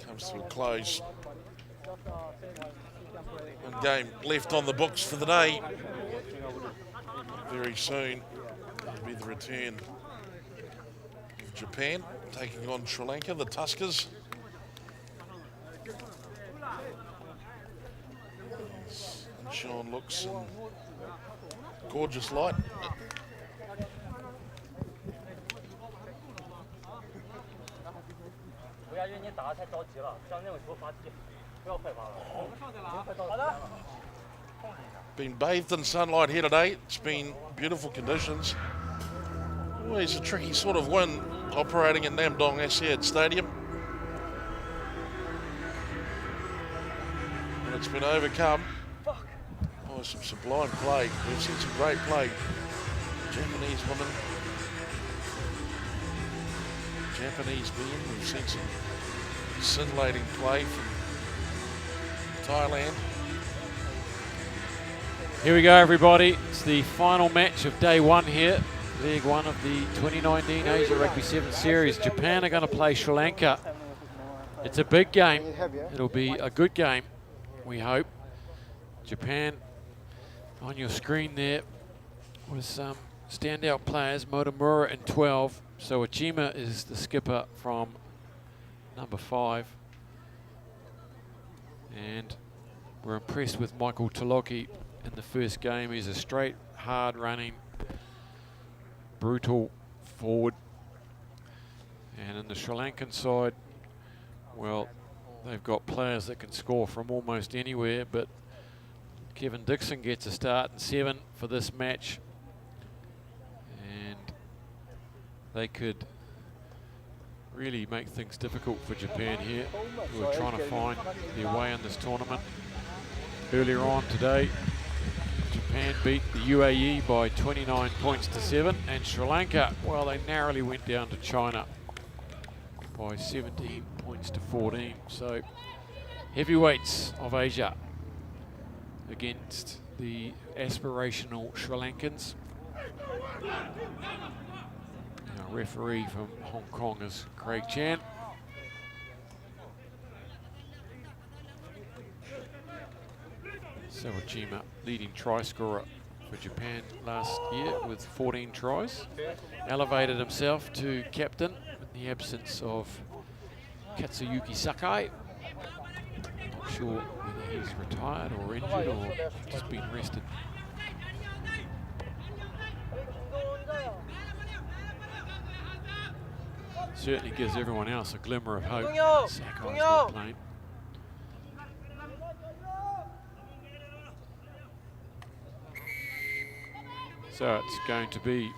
comes to a close. One game left on the books for the day. Very soon will be the return of Japan taking on Sri Lanka, the Tuskers. Sean looks in gorgeous light. Been bathed in sunlight here today. It's been beautiful conditions. Always a tricky sort of wind operating at Namdong Asiad Stadium. And it's been overcome by some sublime play. We've seen some great play. Japanese women, Japanese men. We've seen some scintillating play from Thailand. Here we go, everybody. It's the final match of day one here. Leg one of the 2019 Asia Rugby 7 Series. Japan are going to play Sri Lanka. It's a big game. It'll be a good game, we hope. Japan on your screen there with some standout players. Motomura in 12. So Achima is the skipper from number 5. And we're impressed with Michael Toloki in the first game. He's a straight, hard-running, brutal forward. And in the Sri Lankan side, well, they've got players that can score from almost anywhere, but Kevin Dixon gets a start in 7 for this match. And they could really make things difficult for Japan here, who are trying to find their way in this tournament. Earlier on today, Japan beat the UAE by 29 points to 7, and Sri Lanka, well, they narrowly went down to China by 17 points to 14. So heavyweights of Asia against the aspirational Sri Lankans. Our referee from Hong Kong is Craig Chan. Sawajima, leading try scorer for Japan last year with 14 tries. Elevated himself to captain in the absence of Katsuyuki Sakai. Not sure whether he's retired or injured or just been rested. Certainly gives everyone else a glimmer of hope. Sakai's not playing. So it's going to be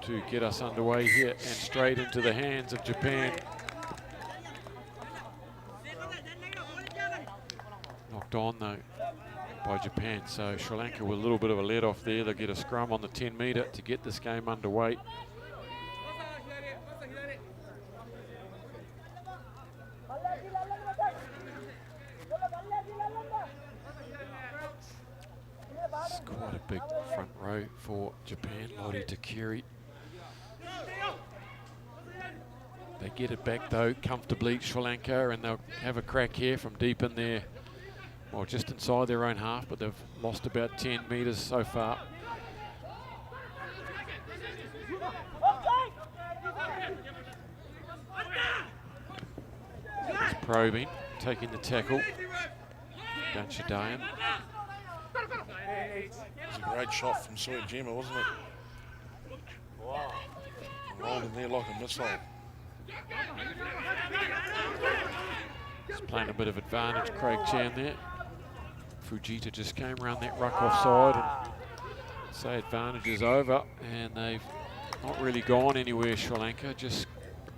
to get us underway here and straight into the hands of Japan. Knocked on though by Japan, so Sri Lanka with a little bit of a let off there. They'll get a scrum on the 10 metre to get this game underway. It's quite a big front row for Japan. Lodi Takiri. They get it back though comfortably, Sri Lanka, and they'll have a crack here from deep in there. Well, just inside their own half, but they've lost about 10 metres so far. It's probing, taking the tackle. Ganchadayan. It was a great shot from Sawajima, wasn't it? Rolled in there like a missile. He's playing a bit of advantage, Craig Chan there. Fujita just came around that ruck offside, and say advantage is over, and they've not really gone anywhere, Sri Lanka, just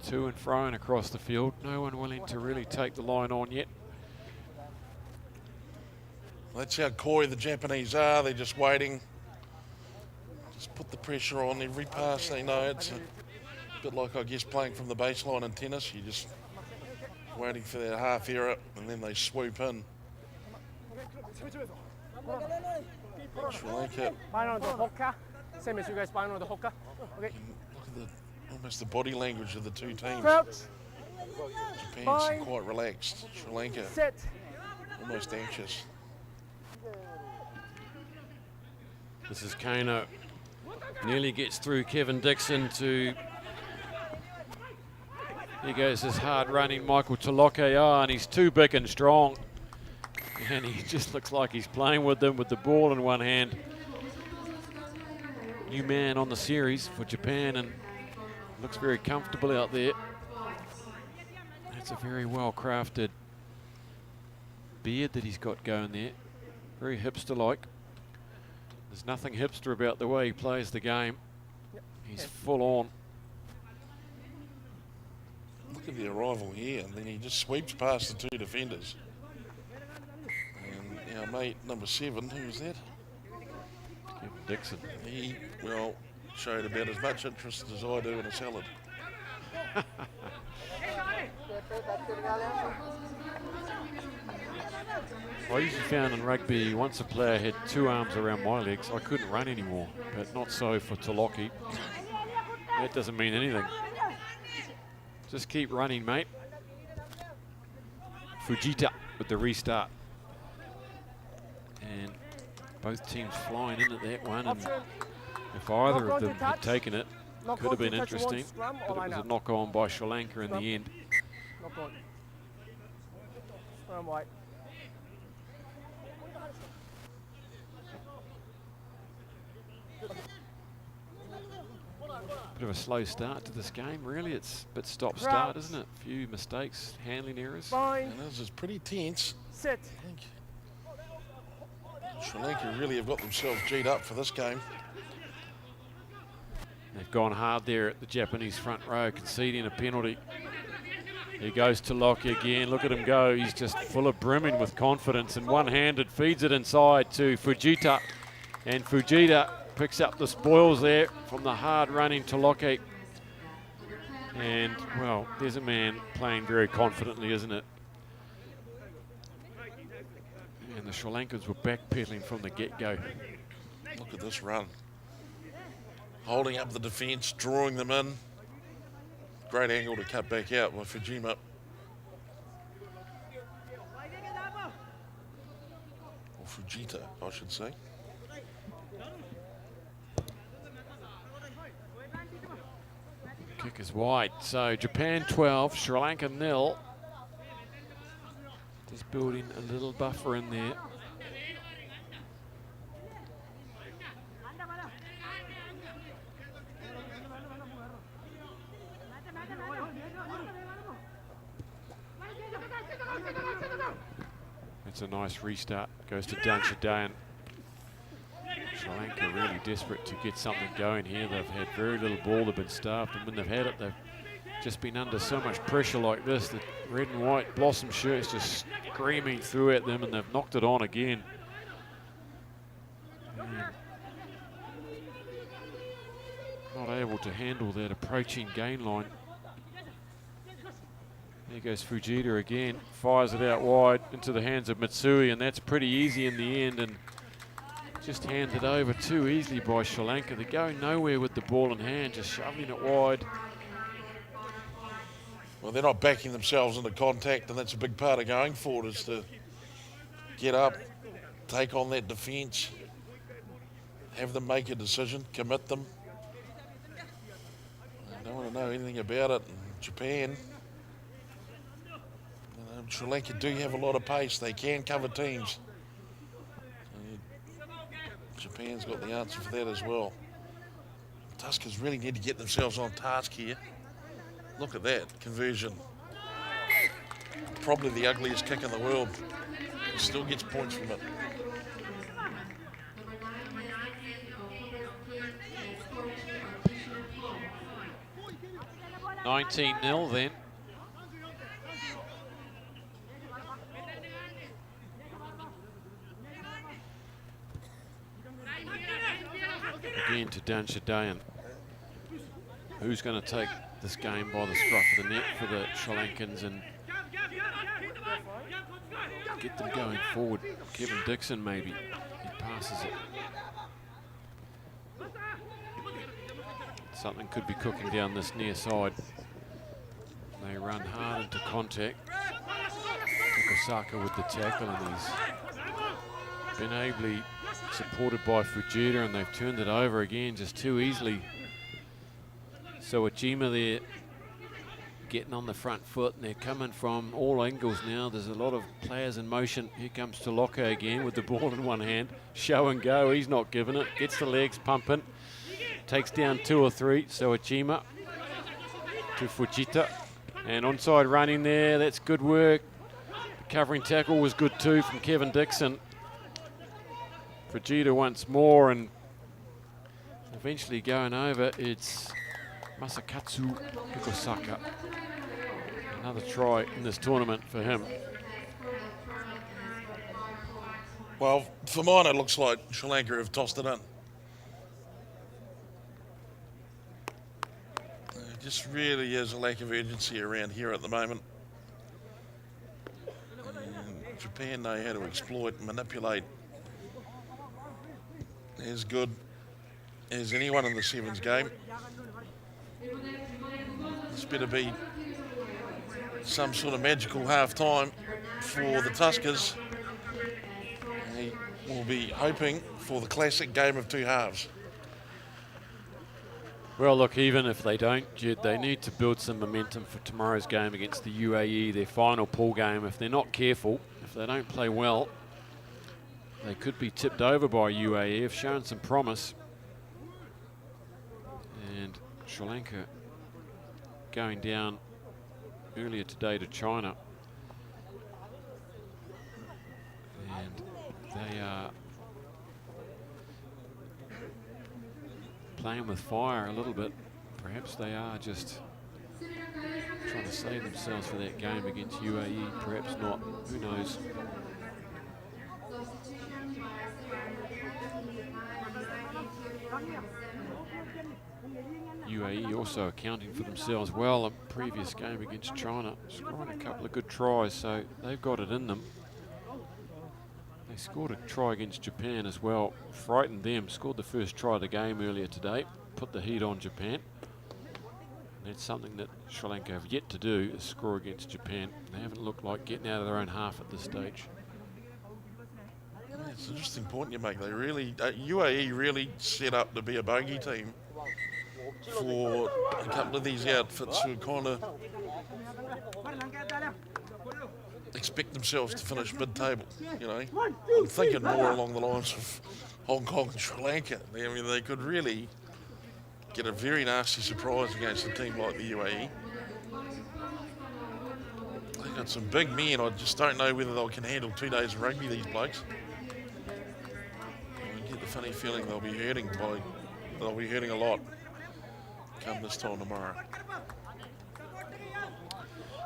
to and fro and across the field. No one willing to really take the line on yet. That's how coy the Japanese are. They're just waiting. Just put the pressure on every pass. They know it's a bit like, I guess, playing from the baseline in tennis. You're just waiting for that half error, and then they swoop in. Sri Lanka. Final of the Hoka. Same as you guys, final of the Hoka. Okay. Look at almost the body language of the two teams. Crouch. Japan seem quite relaxed. Sri Lanka Sit. almost anxious. This is Kano. Nearly gets through Kevin Dixon to... Here goes this hard-running Michael Toloke. Oh, and he's too big and strong. And he just looks like he's playing with them with the ball in one hand. New man on the series for Japan and looks very comfortable out there. That's a very well-crafted beard that he's got going there. Very hipster-like. There's nothing hipster about the way he plays the game. He's full on. Look at the arrival here, and then he just sweeps past the two defenders. And our mate number 7, who was that? Kevin Dixon. He, well, showed about as much interest as I do in a salad. I usually found in rugby, once a player had 2 arms around my legs, I couldn't run anymore, but not so for Toloki. That doesn't mean anything. Just keep running, mate. Fujita with the restart. And both teams flying in at that one, and if either of them had taken it, could have been interesting, but it was a knock on by Sri Lanka in the end. Bit of a slow start to this game, really. It's a bit stop-start, isn't it? A few mistakes, handling errors. And this is pretty tense. Sit. I think Sri Lanka really have got themselves G'd up for this game. They've gone hard there at the Japanese front row, conceding a penalty. Here goes Toloki again. Look at him go. He's just full of brimming with confidence, and one-handed feeds it inside to Fujita. And Fujita picks up the spoils there from the hard-running Toloki. And, well, there's a man playing very confidently, isn't it? And the Sri Lankans were backpedaling from the get-go. Look at this run. Holding up the defence, drawing them in. Great angle to cut back out with Fujima. Or Fujita, I should say. Kick is wide. So Japan 12, Sri Lanka 0. Just building a little buffer in there. It's a nice restart. Goes to Dansha. Sri Lanka really desperate to get something going here. They've had very little ball. They've been starved, and when they've had it, they've just been under so much pressure like this. The red and white blossom shirts just screaming through at them, and they've knocked it on again. Not able to handle that approaching gain line. There goes Fujita again, fires it out wide into the hands of Mitsui, and that's pretty easy in the end, and just handed over too easily by Sri Lanka. They're going nowhere with the ball in hand, just shoving it wide. Well, they're not backing themselves into contact, and that's a big part of going forward, is to get up, take on that defence, have them make a decision, commit them. I don't want to know anything about it. In Japan, Sri Lanka do have a lot of pace. They can cover teams. Japan's got the answer for that as well. Tuskers really need to get themselves on task here. Look at that conversion. Probably the ugliest kick in the world. He still gets points from it. $19-0 then. Again to Dansha. Who's going to take this game by the scruff of the neck for the Sri Lankans and get them going forward? Kevin Dixon maybe. He passes it. Something could be cooking down this near side. They run hard into contact. Osaka with the tackle, and he's been ably supported by Fujita, and they've turned it over again just too easily. So Ojima there getting on the front foot, and they're coming from all angles now. There's a lot of players in motion. Here comes Toloka again with the ball in one hand. Show and go, he's not giving it. Gets the legs pumping. Takes down 2 or 3. So Ojima to Fujita. And onside running there, that's good work. The covering tackle was good too from Kevin Dixon. Fujita once more, and eventually going over, it's Masakatsu Hikosaka. Another try in this tournament for him. Well, for mine, it looks like Sri Lanka have tossed it in. There just really is a lack of urgency around here at the moment. And Japan know how to exploit and manipulate as good as anyone in the sevens game. This better be some sort of magical half-time for the Tuskers. They will be hoping for the classic game of 2 halves. Well, look, even if they don't, Jed, they need to build some momentum for tomorrow's game against the UAE, their final pool game. If they're not careful, if they don't play well, they could be tipped over by UAE, have shown some promise. And Sri Lanka going down earlier today to China. And they are playing with fire a little bit. Perhaps they are just trying to save themselves for that game against UAE. Perhaps not. Who knows? UAE also accounting for themselves well. A previous game against China, scoring a couple of good tries, so they've got it in them. They scored a try against Japan as well, frightened them, scored the first try of the game earlier today, put the heat on Japan. And that's something that Sri Lanka have yet to do, is score against Japan. They haven't looked like getting out of their own half at this stage. Yeah, it's an interesting point you make. They really, UAE really set up to be a bogey team for a couple of these outfits who kind of expect themselves to finish mid-table, you know. I'm thinking more along the lines of Hong Kong and Sri Lanka. I mean, they could really get a very nasty surprise against a team like the UAE. They've got some big men. I just don't know whether they can handle 2 days of rugby, these blokes. I get the funny feeling they'll be hurting a lot come this time tomorrow.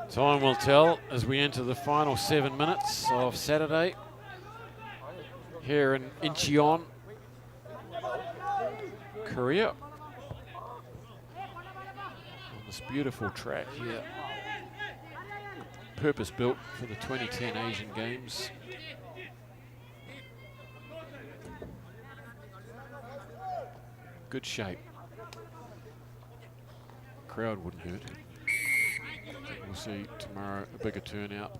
Time will tell as we enter the final 7 minutes of Saturday here in Incheon, Korea. On this beautiful track here, purpose built for the 2010 Asian Games. Good shape. Crowd wouldn't hurt. We'll see tomorrow a bigger turnout.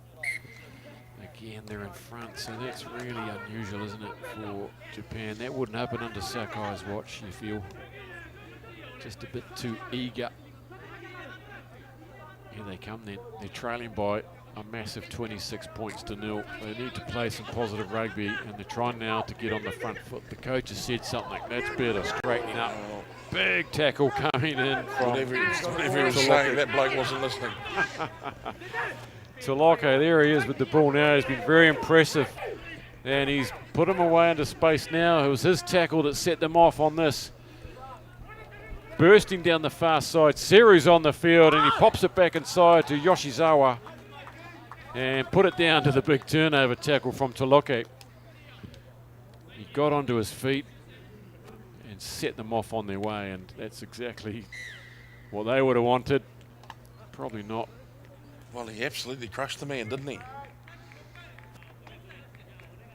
Again, they're in front, so that's really unusual, isn't it, for Japan? That wouldn't happen under Sakai's watch, you feel. Just a bit too eager. Here they come then. They're trailing by a massive 26 points to 0. They need to play some positive rugby, and they're trying now to get on the front foot. The coach has said something. That's better, straightening up. Big tackle coming in from Whatever he was saying, that bloke wasn't listening. Toloka, there he is with the ball now. He's been very impressive, and he's put him away into space now. It was his tackle that set them off on this. Bursting down the far side, Seru's on the field, and he pops it back inside to Yoshizawa and put it down to the big turnover tackle from Toloka. He got onto his feet and set them off on their way, and that's exactly what they would have wanted. Probably not. Well, he absolutely crushed the man, didn't he?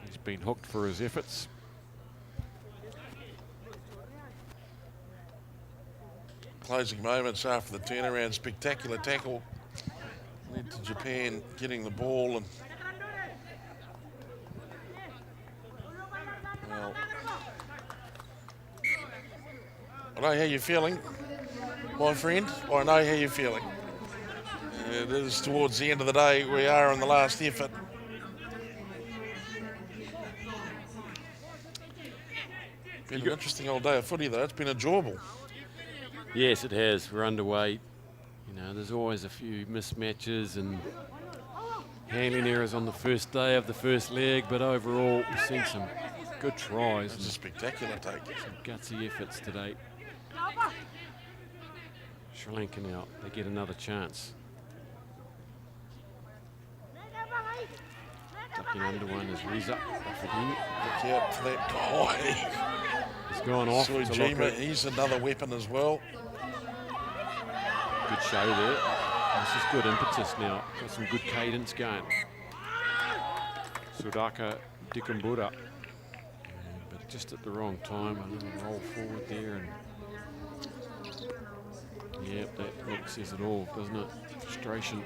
He's been hooked for his efforts. closing moments after the turnaround. Spectacular tackle. Led to Japan getting the ball, and well, I know how you're feeling, my friend. I know how you're feeling. It is towards the end of the day. We are in the last effort. Been an interesting old day of footy, though. It's been enjoyable. Yes, it has. We're underway. You know, there's always a few mismatches and handling errors on the first day of the first leg, but overall, we've seen some good tries. It's a spectacular take. Some gutsy efforts today. Sri Lanka now, they get another chance. Ducking under one is Riza. Look out to that guy. He's gone off. Sujima, he's another weapon as well. Good show there. This is good impetus now. Got some good cadence going. Sudaka Dikambura. But just at the wrong time, a little roll forward there. And yep, that look says it all, doesn't it? Frustration.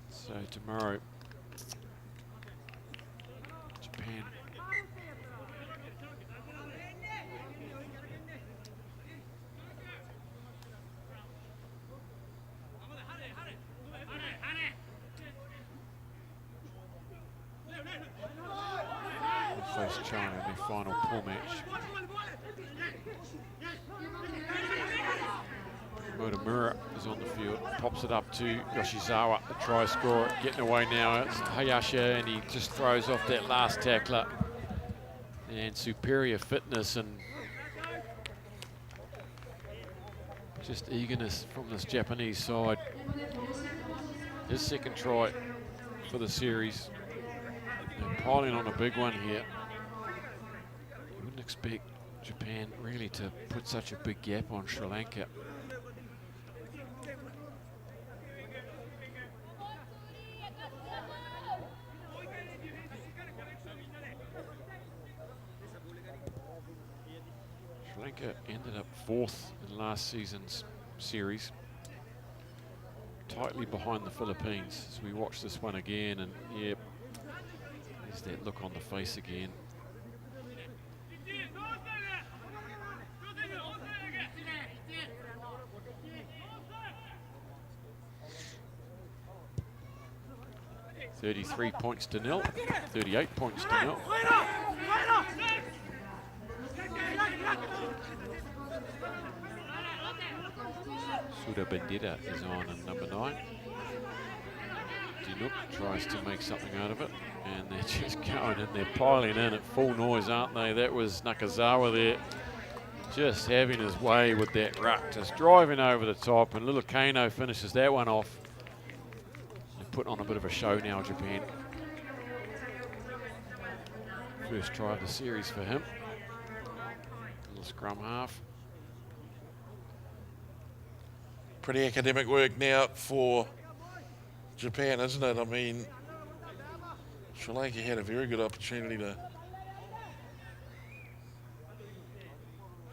So tomorrow, Japan. We'll face China in their final pool match. Motomura is on the field, pops it up to Yoshizawa, the try scorer, getting away now. It's Hayasha, and he just throws off that last tackler. And superior fitness and just eagerness from this Japanese side. His second try for the series. They're piling on a big one here. You wouldn't expect Japan really to put such a big gap on Sri Lanka. Sri Lanka ended up 4th in last season's series, tightly behind the Philippines. As we watch this one again, and yep, there's that look on the face again. $33 points to 0, 38 points to 0. Suda Bandita is on in number 9. Dinuk tries to make something out of it, and they're just going and they're piling in at full noise, aren't they? That was Nakazawa there, just having his way with that ruck, just driving over the top, and little Kano finishes that one off. They're putting on a bit of a show now, Japan. First try of the series for him. Little scrum half. Pretty academic work now for Japan, isn't it? I mean, Sri Lanka had a very good opportunity to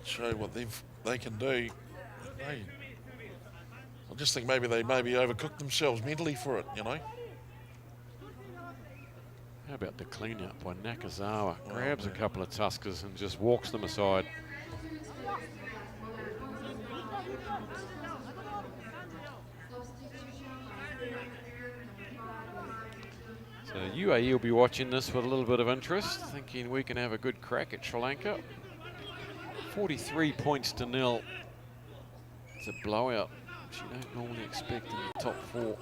show what they can do. I just think maybe they overcooked themselves mentally for it, you know. How about the clean up by Nakazawa? Grabs a couple of tuskers and just walks them aside. So UAE will be watching this with a little bit of interest, thinking we can have a good crack at Sri Lanka. 43 points to 0. It's a blowout, which you don't normally expect in the top 4.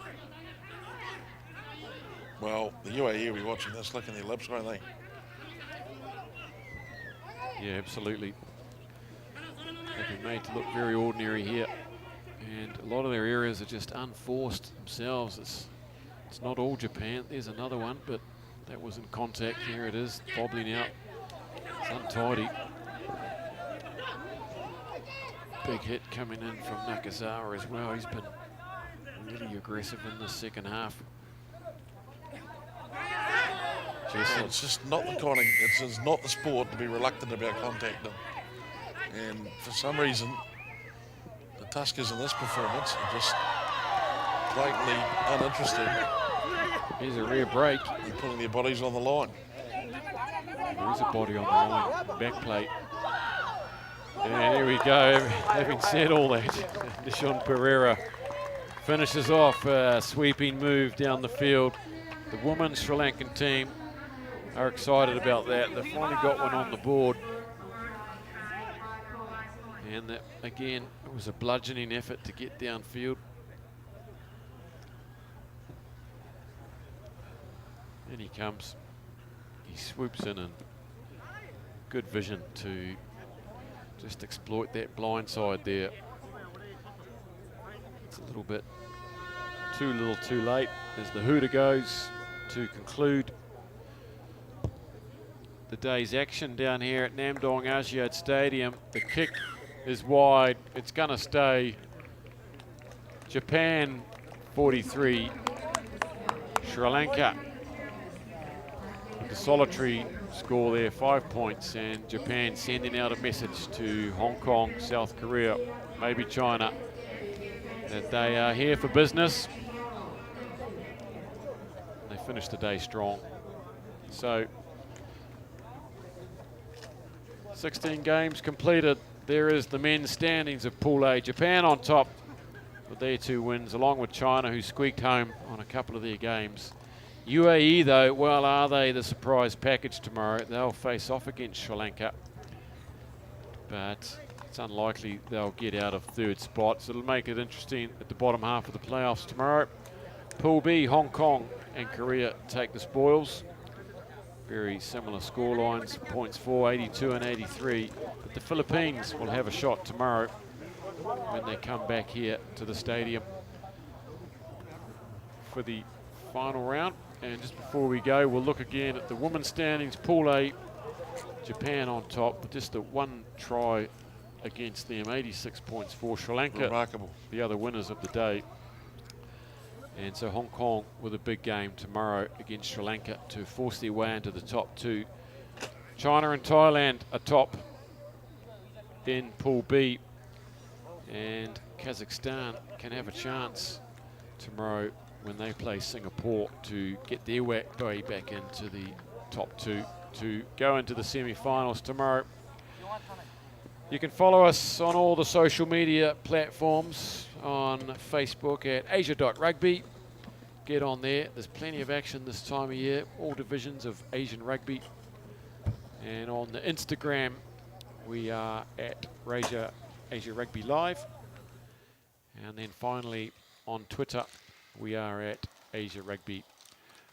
Well, the UAE will be watching this, licking their lips, won't they? Yeah, absolutely. They've been made to look very ordinary here. And a lot of their areas are just unforced themselves. It's not all Japan. There's another one, but that was in contact. Here it is, bobbling out. It's untidy. Big hit coming in from Nakazawa as well. He's been really aggressive in the second half. And it's just not the kind of, it's not the sport to be reluctant about contacting. And for some reason, the Tuskers in this performance are just blatantly uninterested Here's a rare break. in putting their bodies on the line. There is a body on the line, back plate. And here we go, having said all that, Deshaun Pereira finishes off a sweeping move down the field. The women's Sri Lankan team are excited about that. They've finally got one on the board. And that, again, it was a bludgeoning effort to get downfield. And he comes, he swoops in, and good vision to just exploit that blind side there. It's a little bit too little too late as the hooter goes to conclude the day's action down here at Namdong Asiad Stadium. The kick is wide, it's gonna stay. Japan 43, Sri Lanka with the solitary score there, 5 points, and Japan sending out a message to Hong Kong, South Korea, maybe China, that they are here for business. They finished the day strong. So 16 games completed. There is the men's standings of Pool A. Japan on top with their 2 wins, along with China, who squeaked home on a couple of their games. UAE, though, well, are they the surprise package tomorrow? They'll face off against Sri Lanka, but it's unlikely they'll get out of 3rd spot, so it'll make it interesting at the bottom half of the playoffs tomorrow. Pool B, Hong Kong and Korea take the spoils. Very similar score lines, points 4, 82 and 83. But the Philippines will have a shot tomorrow when they come back here to the stadium for the final round. And just before we go, we'll look again at the women's standings. Pool A, Japan on top with just the 1 try against them, 86 points for Sri Lanka. Remarkable. The other winners of the day. And so Hong Kong with a big game tomorrow against Sri Lanka to force their way into the top 2. China and Thailand are top in Pool B. And Kazakhstan can have a chance tomorrow when they play Singapore to get their way back into the top 2 to go into the semi-finals tomorrow. You can follow us on all the social media platforms, on Facebook at asia.rugby. Get on there. There's plenty of action this time of year, all divisions of Asian rugby. And on the Instagram, we are at Asia Rugby Live. And then finally on Twitter, we are at Asia Rugby.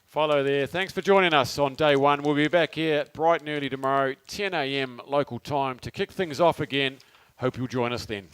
Follow there. Thanks for joining us on day 1. We'll be back here bright and early tomorrow, 10 a.m. local time, to kick things off again. Hope you'll join us then.